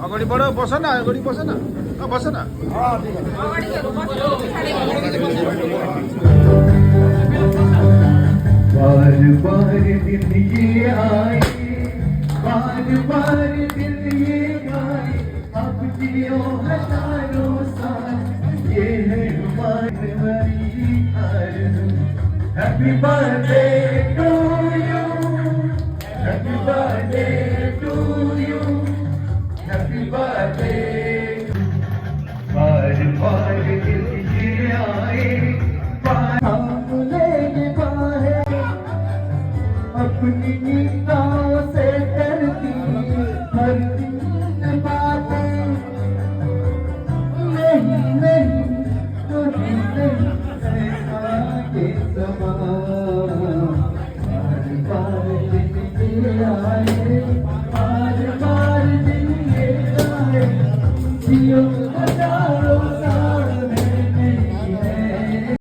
अगाडि बढ बस न अगाडि बस न बस न बार बार दिन ये आए बार बार दिन ये आए अब जियो हजारों साल ये है हमारी आरज़ू happy birthday to you happy birthday to you happy birthday बार बार दिन ये आए हम लेंगे बाहर अपनी निगाहों से करती हर दिन बातें नहीं नहीं तो नहीं ऐसा ये समा बार बार दिन ये आए बार बार दिन ये आए जियो